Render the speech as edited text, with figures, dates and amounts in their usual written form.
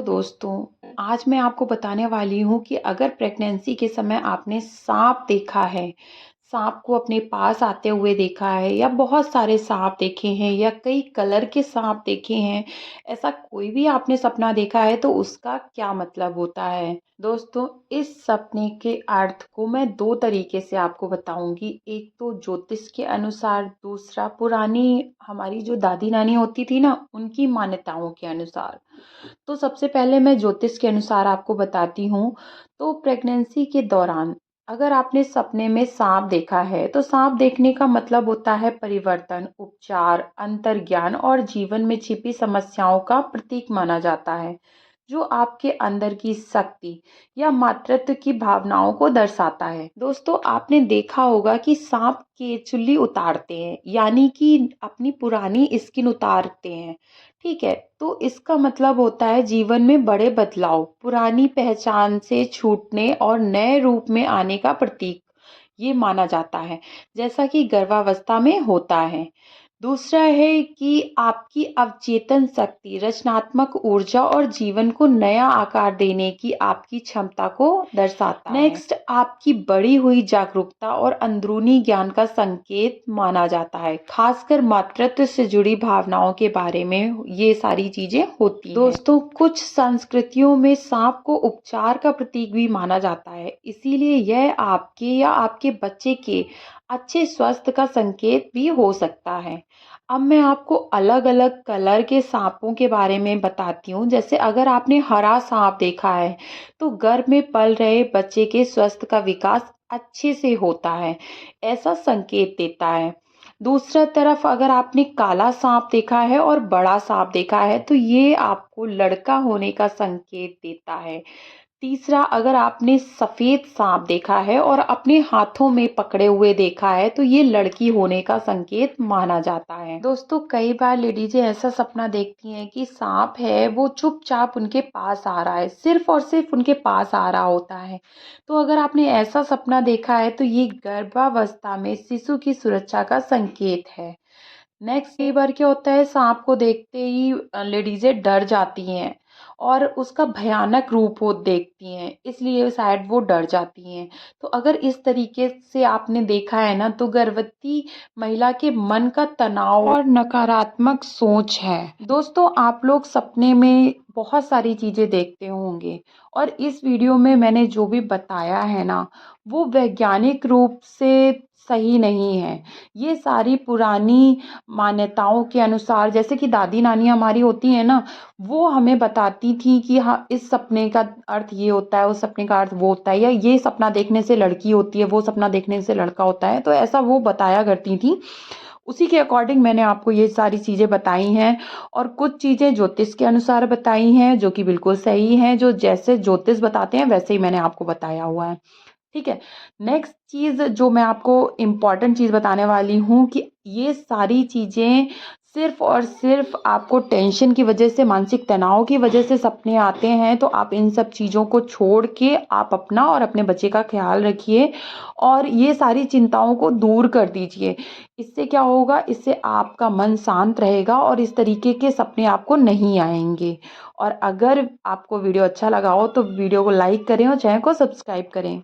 दोस्तों, आज मैं आपको बताने वाली हूँ कि अगर प्रेगनेंसी के समय आपने सांप देखा है, सांप को अपने पास आते हुए देखा है या बहुत सारे सांप देखे हैं या कई कलर के सांप देखे हैं, ऐसा कोई भी आपने सपना देखा है तो उसका क्या मतलब होता है। दोस्तों, इस सपने के अर्थ को मैं दो तरीके से आपको बताऊंगी। एक तो ज्योतिष के अनुसार, दूसरा पुरानी हमारी जो दादी नानी होती थी ना, उनकी मान्यताओं के अनुसार। तो सबसे पहले मैं ज्योतिष के अनुसार आपको बताती हूँ। तो प्रेगनेंसी के दौरान अगर आपने सपने में सांप देखा है तो सांप देखने का मतलब होता है परिवर्तन, उपचार, अंतर्ज्ञान और जीवन में छिपी समस्याओं का प्रतीक माना जाता है, जो आपके अंदर की शक्ति या मातृत्व की भावनाओं को दर्शाता है। दोस्तों, आपने देखा होगा कि सांप केचुली उतारते हैं, यानी कि अपनी पुरानी स्किन उतारते हैं। ठीक है, तो इसका मतलब होता है जीवन में बड़े बदलाव, पुरानी पहचान से छूटने और नए रूप में आने का प्रतीक ये माना जाता है, जैसा कि गर्भावस्था में होता है। दूसरा है कि आपकी अवचेतन शक्ति, रचनात्मक ऊर्जा और जीवन को नया आकार देने की आपकी क्षमता को दर्शाता है। नेक्स्ट, आपकी बढ़ी हुई जागरूकता और अंदरूनी ज्ञान का संकेत माना जाता है, खासकर मातृत्व से जुड़ी भावनाओं के बारे में ये सारी चीजें होती हैं। दोस्तों, कुछ संस्कृतियों में सांप को उपचार का प्रतीक भी माना जाता है, इसीलिए यह आपके या आपके बच्चे के अच्छे स्वास्थ्य का संकेत भी हो सकता है। अब मैं आपको अलग अलग कलर के सांपों के बारे में बताती हूँ। जैसे अगर आपने हरा सांप देखा है तो गर्भ में पल रहे बच्चे के स्वास्थ्य का विकास अच्छे से होता है, ऐसा संकेत देता है। दूसरा तरफ अगर आपने काला सांप देखा है और बड़ा सांप देखा है तो ये आपको लड़का होने का संकेत देता है। तीसरा, अगर आपने सफेद सांप देखा है और अपने हाथों में पकड़े हुए देखा है तो ये लड़की होने का संकेत माना जाता है। दोस्तों, कई बार लेडीजें ऐसा सपना देखती हैं कि सांप है वो चुपचाप उनके पास आ रहा है, सिर्फ और सिर्फ उनके पास आ रहा होता है। तो अगर आपने ऐसा सपना देखा है तो ये गर्भावस्था में शिशु की सुरक्षा का संकेत है। नेक्स्ट, कई बार क्या होता है, सांप को देखते ही लेडीजें डर जाती हैं और उसका भयानक रूप वो देखती हैं, इसलिए शायद वो डर जाती हैं। तो अगर इस तरीके से आपने देखा है ना, तो गर्भवती महिला के मन का तनाव और नकारात्मक सोच है। दोस्तों, आप लोग सपने में बहुत सारी चीजें देखते होंगे और इस वीडियो में मैंने जो भी बताया है ना, वो वैज्ञानिक रूप से सही नहीं है। ये सारी पुरानी मान्यताओं के अनुसार, जैसे कि दादी नानी हमारी होती है ना, वो हमें बताती थी कि हाँ, इस सपने का अर्थ ये होता है, उस सपने का अर्थ वो होता है, या ये सपना देखने से लड़की होती है, वो सपना देखने से लड़का होता है। तो ऐसा वो बताया करती थी, उसी के अकॉर्डिंग मैंने आपको ये सारी चीज़ें बताई हैं। और कुछ चीज़ें ज्योतिष के अनुसार बताई हैं जो कि बिल्कुल सही हैं, जो जैसे ज्योतिष बताते हैं वैसे ही मैंने आपको बताया हुआ है। ठीक है। नेक्स्ट चीज़ जो मैं आपको इम्पॉर्टेंट चीज़ बताने वाली हूँ कि ये सारी चीज़ें सिर्फ और सिर्फ आपको टेंशन की वजह से, मानसिक तनाव की वजह से सपने आते हैं, तो आप इन सब चीज़ों को छोड़ के आप अपना और अपने बच्चे का ख्याल रखिए और ये सारी चिंताओं को दूर कर दीजिए। इससे क्या होगा, इससे आपका मन शांत रहेगा और इस तरीके के सपने आपको नहीं आएंगे। और अगर आपको वीडियो अच्छा लगा हो तो वीडियो को लाइक करें और चैनल को सब्सक्राइब करें।